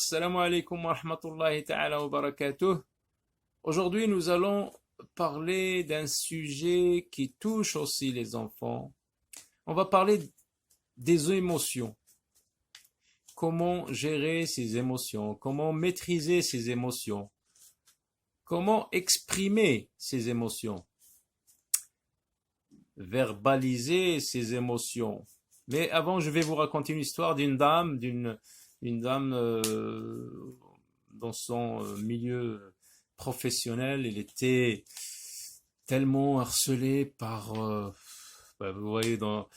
Assalamu alaikum wa rahmatullahi ta'ala wa barakatuh. Aujourd'hui, nous allons parler d'un sujet qui touche aussi les enfants. On va parler des émotions. Comment gérer ses émotions, comment maîtriser ses émotions, comment exprimer ses émotions, verbaliser ses émotions. Mais avant, je vais vous raconter une histoire d'une dame, dans son milieu professionnel. Elle était tellement harcelée par, vous voyez, dans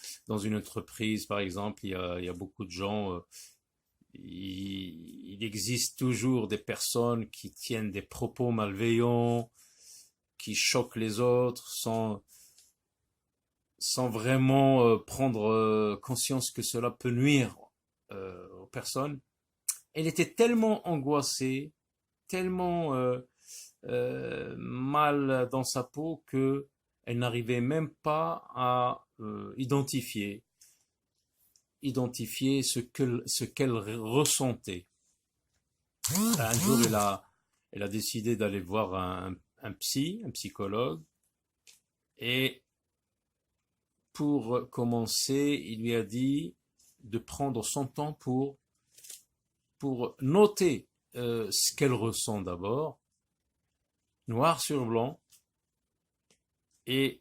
une entreprise, par exemple, il y a beaucoup de gens. Il existe toujours des personnes qui tiennent des propos malveillants, qui choquent les autres sans vraiment prendre conscience que cela peut nuire aux personnes. Elle était tellement angoissée, tellement mal dans sa peau que elle n'arrivait même pas à identifier ce qu'elle ressentait. Un jour, elle a décidé d'aller voir un psychologue, et pour commencer, il lui a dit de prendre son temps pour noter ce qu'elle ressent d'abord, noir sur blanc, et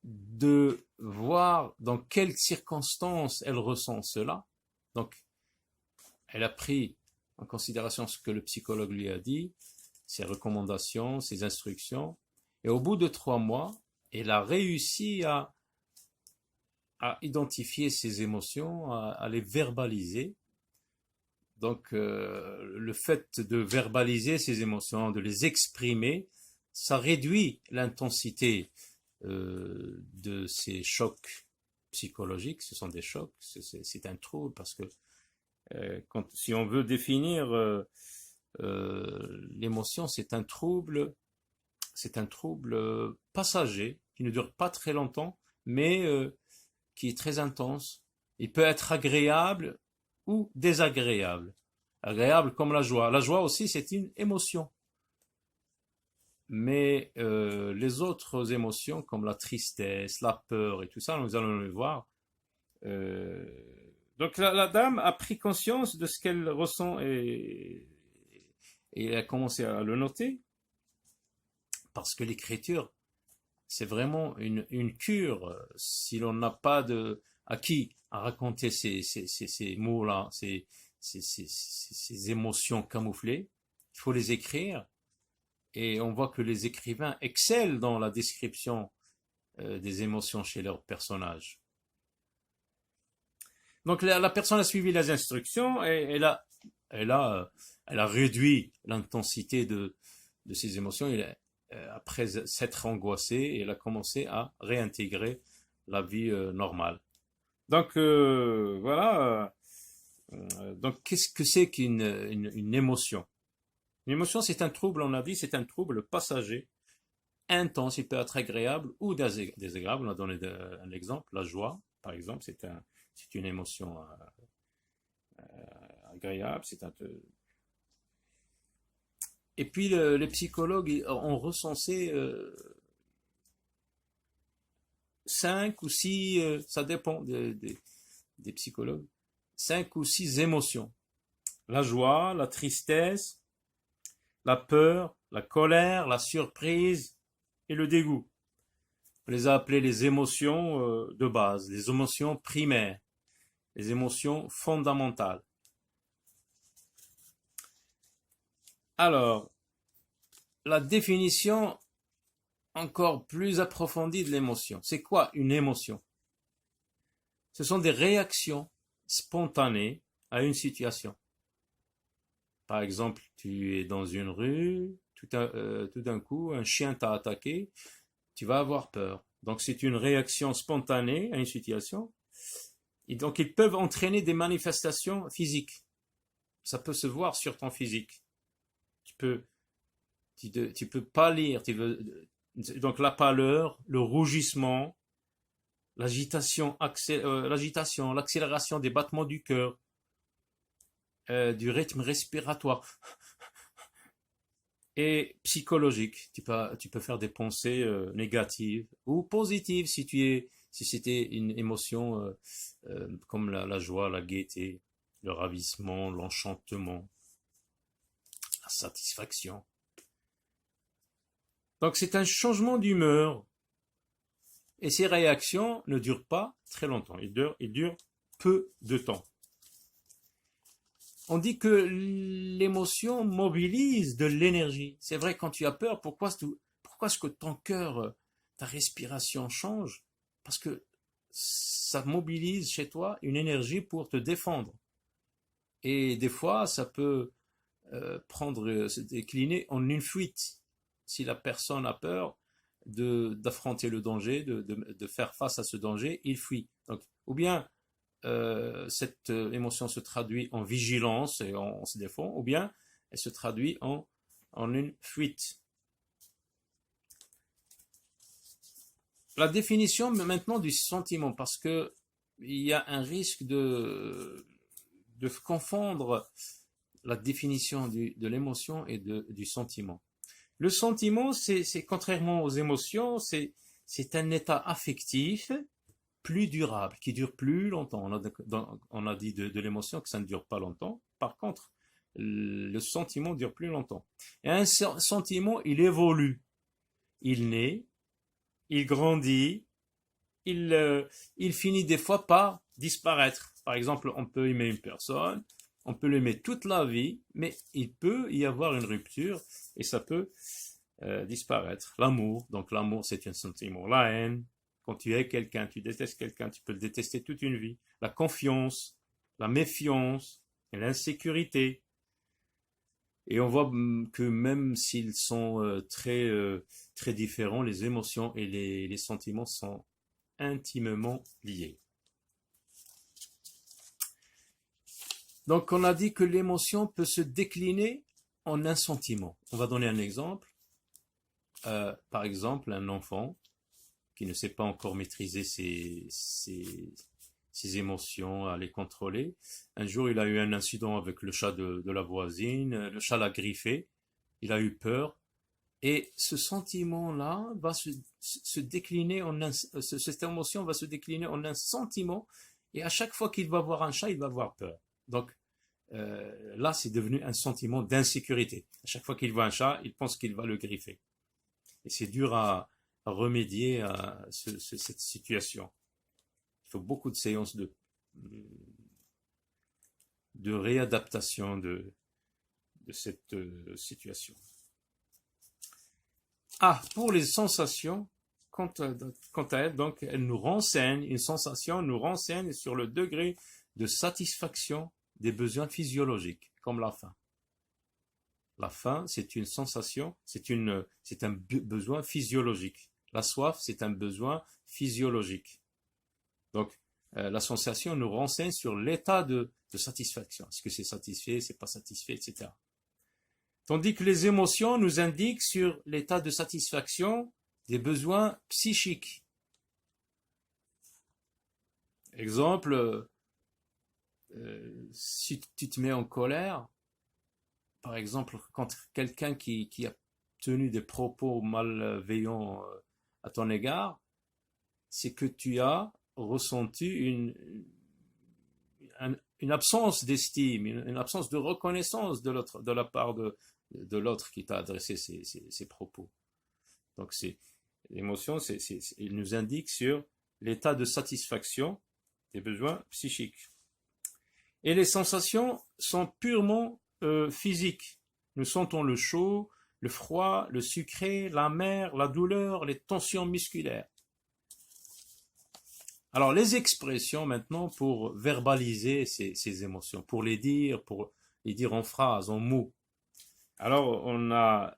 de voir dans quelles circonstances elle ressent cela. Donc, elle a pris en considération ce que le psychologue lui a dit, ses recommandations, ses instructions, et au bout de 3 mois, elle a réussi à identifier ses émotions, à les verbaliser. Donc, le fait de verbaliser ses émotions, de les exprimer, ça réduit l'intensité de ces chocs psychologiques. Ce sont des chocs, c'est un trouble, parce que si on veut définir l'émotion, c'est un trouble passager qui ne dure pas très longtemps, mais qui est très intense. Il peut être agréable ou désagréable. Agréable comme la joie. La joie aussi, c'est une émotion. Mais les autres émotions, comme la tristesse, la peur et tout ça, nous allons le voir. Donc la dame a pris conscience de ce qu'elle ressent, et elle a commencé à le noter, parce que l'écriture, c'est vraiment une cure. Si l'on n'a pas acquis à raconter ces mots-là, ces émotions camouflées, il faut les écrire. Et on voit que les écrivains excellent dans la description des émotions chez leurs personnages. Donc la personne a suivi les instructions, et elle a réduit l'intensité de ses émotions. Après s'être angoissée, elle a commencé à réintégrer la vie normale. Donc voilà. Donc qu'est-ce que c'est qu'une émotion? Une émotion, c'est un trouble, on a dit, c'est un trouble passager, intense. Il peut être agréable ou désagréable. On a donné un exemple, la joie, par exemple, c'est une émotion agréable. Et puis les psychologues ont recensé 5 ou 6, ça dépend des psychologues, 5 ou 6 émotions. La joie, la tristesse, la peur, la colère, la surprise et le dégoût. On les a appelées les émotions de base, les émotions primaires, les émotions fondamentales. Alors, la définition encore plus approfondie de l'émotion. C'est quoi une émotion? Ce sont des réactions spontanées à une situation. Par exemple, tu es dans une rue, tout d'un coup, un chien t'a attaqué, tu vas avoir peur. Donc c'est une réaction spontanée à une situation. Et donc ils peuvent entraîner des manifestations physiques. Ça peut se voir sur ton physique. Tu peux pâlir. Donc la pâleur, le rougissement, l'agitation, l'accélération des battements du cœur. du rythme respiratoire et psychologique. Tu peux faire des pensées négatives ou positives si c'était une émotion comme la joie, la gaieté, le ravissement, l'enchantement, la satisfaction. Donc c'est un changement d'humeur et ces réactions ne durent pas très longtemps, ils durent peu de temps. On dit que l'émotion mobilise de l'énergie. C'est vrai, quand tu as peur, pourquoi est-ce que ton cœur, ta respiration change? Parce que ça mobilise chez toi une énergie pour te défendre. Et des fois, ça peut se décliner en une fuite. Si la personne a peur d'affronter le danger, de faire face à ce danger, il fuit. Donc, ou bien cette émotion se traduit en vigilance et on se défend, ou bien elle se traduit en une fuite. La définition maintenant du sentiment, parce que il y a un risque de confondre la définition de l'émotion et du sentiment. Le sentiment, c'est contrairement aux émotions, c'est un état affectif plus durable, qui dure plus longtemps. On a dit de l'émotion que ça ne dure pas longtemps. Par contre, le sentiment dure plus longtemps. Et un sentiment, il évolue. Il naît, il grandit, il finit des fois par disparaître. Par exemple, on peut aimer une personne, on peut l'aimer toute la vie, mais il peut y avoir une rupture et ça peut disparaître. L'amour, donc l'amour c'est un sentiment. La haine, quand tu hais quelqu'un, tu détestes quelqu'un, tu peux le détester toute une vie. La confiance, la méfiance, l'insécurité. Et on voit que même s'ils sont très différents, les émotions et les sentiments sont intimement liés. Donc on a dit que l'émotion peut se décliner en un sentiment. On va donner un exemple. Par exemple, un enfant qui ne sait pas encore maîtriser ses émotions, à les contrôler. Un jour, il a eu un incident avec le chat de la voisine, le chat l'a griffé, il a eu peur, et ce sentiment-là va se décliner cette émotion va se décliner en un sentiment, et à chaque fois qu'il va voir un chat, il va avoir peur. Donc, là, c'est devenu un sentiment d'insécurité. À chaque fois qu'il voit un chat, il pense qu'il va le griffer. Et c'est dur à remédier à cette situation. Il faut beaucoup de séances de réadaptation de cette situation. Pour les sensations, quant à elles, donc, elles nous renseignent, une sensation nous renseigne sur le degré de satisfaction des besoins physiologiques, comme la faim. La faim, c'est une sensation, c'est un besoin physiologique. La soif, c'est un besoin physiologique. Donc, la sensation nous renseigne sur l'état de satisfaction. Est-ce que c'est satisfait, c'est pas satisfait, etc. Tandis que les émotions nous indiquent sur l'état de satisfaction des besoins psychiques. Exemple, si tu te mets en colère, par exemple, contre quelqu'un qui a tenu des propos malveillants à ton égard, c'est que tu as ressenti une absence d'estime, une absence de reconnaissance de la part de l'autre qui t'a adressé ces propos. Donc l'émotion, il nous indique sur l'état de satisfaction des besoins psychiques. Et les sensations sont purement physiques. Nous sentons le chaud, le froid, le sucré, l'amer, la douleur, les tensions musculaires. Alors les expressions maintenant pour verbaliser ces émotions, pour les dire en phrases, en mots. Alors on a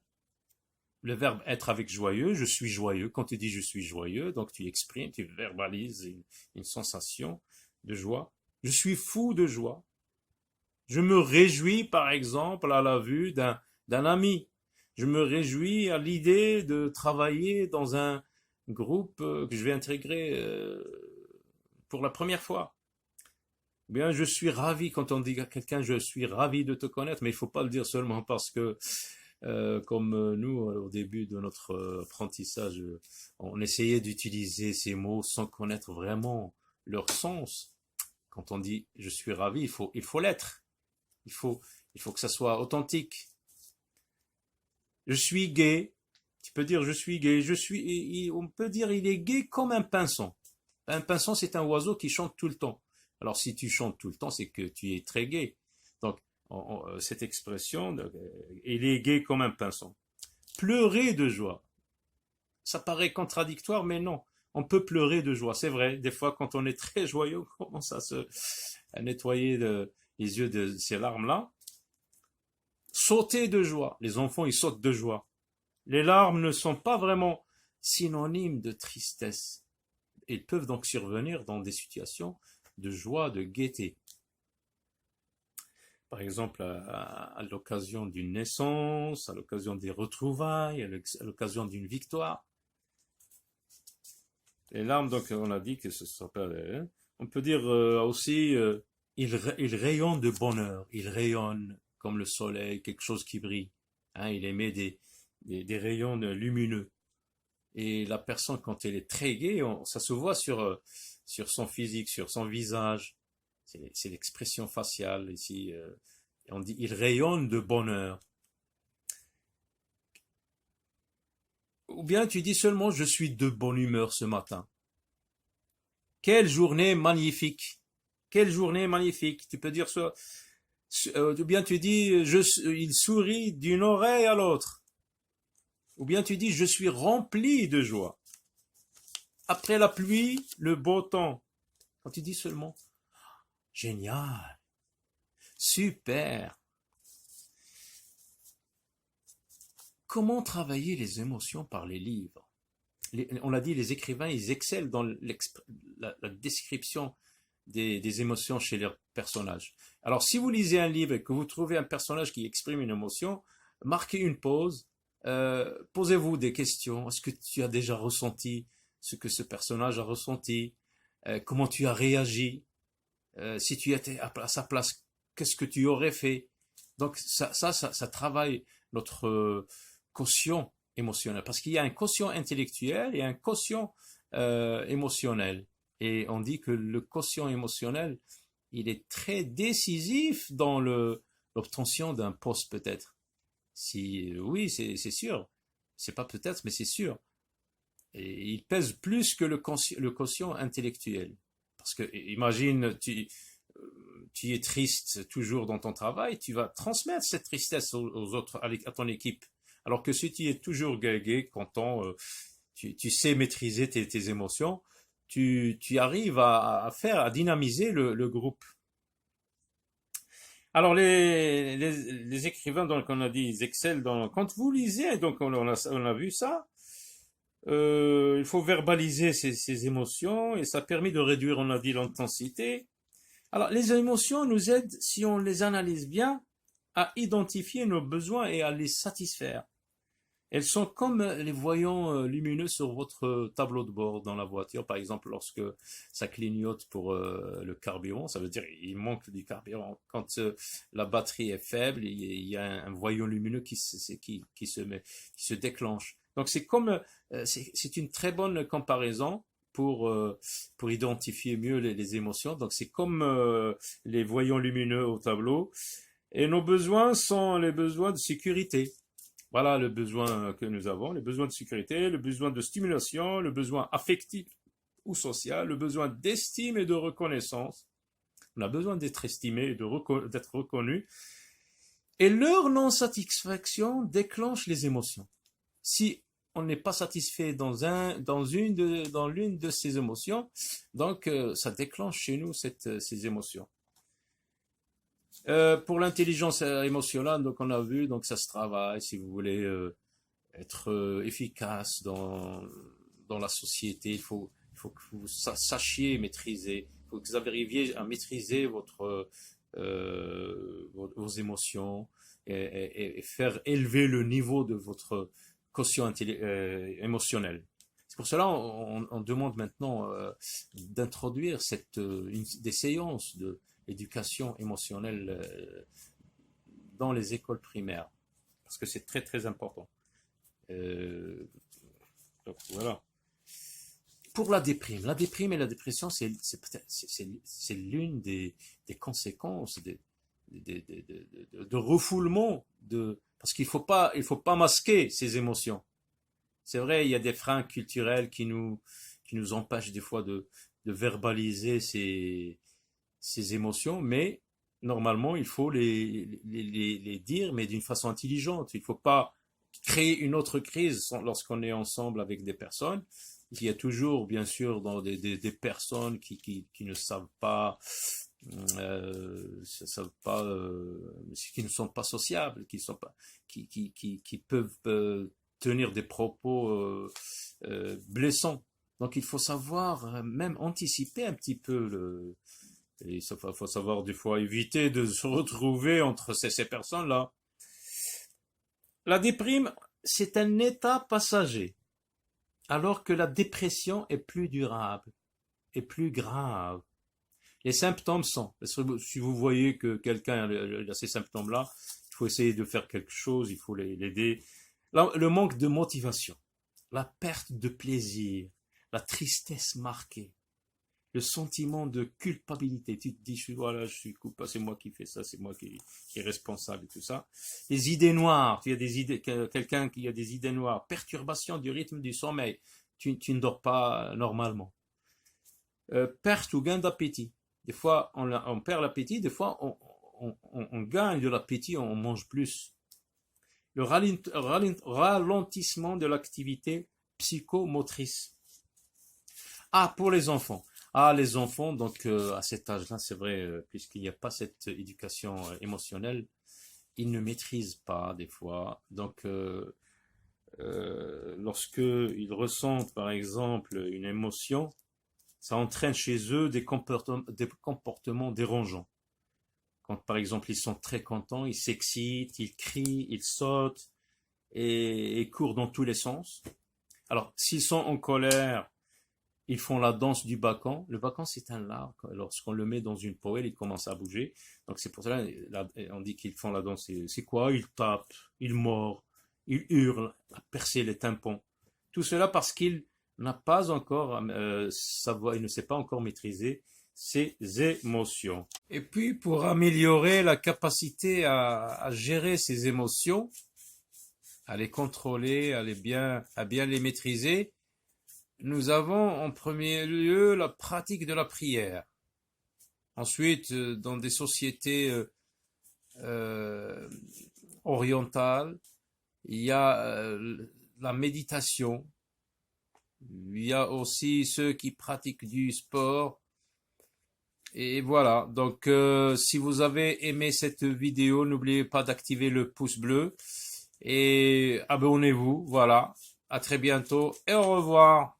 le verbe être avec joyeux, je suis joyeux. Quand tu dis je suis joyeux, donc tu exprimes, tu verbalises une sensation de joie. Je suis fou de joie. Je me réjouis par exemple à la vue d'un ami. Je me réjouis à l'idée de travailler dans un groupe que je vais intégrer pour la première fois. Bien, je suis ravi quand on dit à quelqu'un je suis ravi de te connaître, mais il faut pas le dire seulement parce que comme nous au début de notre apprentissage, on essayait d'utiliser ces mots sans connaître vraiment leur sens. Quand on dit je suis ravi, il faut l'être. Il faut, il faut que ça soit authentique. Je suis gai. Tu peux dire je suis gai. On peut dire il est gai comme un pinson. Un pinson, c'est un oiseau qui chante tout le temps. Alors si tu chantes tout le temps, c'est que tu es très gai. Donc cette expression, il est gai comme un pinson. Pleurer de joie. Ça paraît contradictoire, mais non. On peut pleurer de joie, c'est vrai. Des fois, quand on est très joyeux, on commence à nettoyer les yeux de ces larmes-là. Sauter de joie. Les enfants, ils sautent de joie. Les larmes ne sont pas vraiment synonymes de tristesse. Ils peuvent donc survenir dans des situations de joie, de gaieté. Par exemple, à l'occasion d'une naissance, à l'occasion des retrouvailles, à l'occasion d'une victoire. Les larmes, donc, on a dit que ça s'appelle. On peut dire aussi, il rayonne de bonheur. Il rayonne comme le soleil, quelque chose qui brille. Hein, il émet des rayons lumineux. Et la personne, quand elle est très gaie, ça se voit sur son physique, sur son visage. C'est l'expression faciale ici. On dit, il rayonne de bonheur. Ou bien tu dis seulement, je suis de bonne humeur ce matin. Quelle journée magnifique. Quelle journée magnifique. Tu peux dire ça. Ou bien tu dis, il sourit d'une oreille à l'autre. Ou bien tu dis, je suis rempli de joie. Après la pluie, le beau temps. Quand tu dis seulement, génial, super. Comment travailler les émotions par les livres? On l'a dit, les écrivains, ils excellent dans la description des émotions chez leurs personnages. Alors, si vous lisez un livre et que vous trouvez un personnage qui exprime une émotion, marquez une pause, posez-vous des questions. Est-ce que tu as déjà ressenti ce que ce personnage a ressenti? Comment tu as réagi? Si tu étais à sa place, qu'est-ce que tu aurais fait? Donc, ça travaille notre quotient émotionnel. Parce qu'il y a un quotient intellectuel et un quotient émotionnel. Et on dit que le quotient émotionnel, il est très décisif dans l'obtention d'un poste peut-être. Si oui, c'est sûr. C'est pas peut-être, mais c'est sûr. Et il pèse plus que le quotient intellectuel. Parce que imagine, tu es triste toujours dans ton travail, tu vas transmettre cette tristesse aux autres, à ton équipe. Alors que si tu es toujours gai, content, tu sais maîtriser tes émotions, tu arrives à dynamiser le groupe. Alors les écrivains, donc on a dit, ils excellent quand vous lisez, donc on a vu ça, il faut verbaliser ses émotions et ça permet de réduire, on a dit, l'intensité. Alors les émotions nous aident, si on les analyse bien, à identifier nos besoins et à les satisfaire. Elles sont comme les voyants lumineux sur votre tableau de bord dans la voiture, par exemple, lorsque ça clignote pour le carburant, ça veut dire qu'il manque du carburant. Quand la batterie est faible, il y a un voyant lumineux qui se déclenche. Donc c'est comme, c'est une très bonne comparaison pour identifier mieux les émotions. Donc c'est comme les voyants lumineux au tableau. Et nos besoins sont les besoins de sécurité. Voilà le besoin que nous avons, le besoin de sécurité, le besoin de stimulation, le besoin affectif ou social, le besoin d'estime et de reconnaissance. On a besoin d'être estimé et d'être reconnu. Et leur non-satisfaction déclenche les émotions. Si on n'est pas satisfait dans l'une de ces émotions, donc ça déclenche chez nous ces émotions. Pour l'intelligence émotionnelle, donc on a vu, donc ça se travaille, si vous voulez être efficace dans la société, il faut que vous sachiez maîtriser, il faut que vous arriviez à maîtriser vos émotions et faire élever le niveau de votre quotient émotionnel. C'est pour cela on demande maintenant d'introduire des séances éducation émotionnelle dans les écoles primaires, parce que c'est très très important. Donc voilà. Pour la déprime et la dépression, c'est l'une des conséquences de refoulement, parce il faut pas masquer ces émotions. C'est vrai, il y a des freins culturels qui nous empêchent des fois de verbaliser ces émotions, mais normalement, il faut les dire, mais d'une façon intelligente. Il ne faut pas créer une autre crise lorsqu'on est ensemble avec des personnes. Il y a toujours, bien sûr, des personnes qui ne savent pas, qui ne sont pas sociables, qui peuvent tenir des propos blessants. Donc il faut savoir même anticiper un petit peu et il faut savoir des fois éviter de se retrouver entre ces personnes-là. La déprime, c'est un état passager, alors que la dépression est plus durable et plus grave. Les symptômes sont, si vous voyez que quelqu'un a ces symptômes-là, il faut essayer de faire quelque chose, il faut l'aider. Le manque de motivation, la perte de plaisir, la tristesse marquée, le sentiment de culpabilité. Tu te dis, voilà, je suis coupable, c'est moi qui fais ça, c'est moi qui est responsable et tout ça. Les idées noires, il y a quelqu'un qui a des idées noires, perturbation du rythme du sommeil, tu ne dors pas normalement. Perte ou gain d'appétit. Des fois, on perd l'appétit, des fois, on gagne de l'appétit, on mange plus. Le ralentissement de l'activité psychomotrice. Ah, pour les enfants. Ah, les enfants, donc à cet âge-là, c'est vrai, puisqu'il n'y a pas cette éducation émotionnelle, ils ne maîtrisent pas des fois. Donc, lorsque ils ressentent, par exemple, une émotion, ça entraîne chez eux des comportements dérangeants. Quand, par exemple, ils sont très contents, ils s'excitent, ils crient, ils sautent et courent dans tous les sens. Alors, s'ils sont en colère, ils font la danse du bacon. Le bacon, c'est un lard. Lorsqu'on le met dans une poêle, il commence à bouger. Donc, c'est pour cela on dit qu'ils font la danse. C'est quoi? Ils tapent, ils mordent, ils hurlent, à percer les tympans. Tout cela parce qu'il n'a pas encore il ne sait pas encore maîtriser ses émotions. Et puis, pour améliorer la capacité à gérer ses émotions, à les contrôler, à bien les maîtriser, nous avons en premier lieu la pratique de la prière. Ensuite, dans des sociétés orientales, il y a la méditation. Il y a aussi ceux qui pratiquent du sport. Et voilà, donc si vous avez aimé cette vidéo, n'oubliez pas d'activer le pouce bleu et abonnez-vous. Voilà, à très bientôt et au revoir.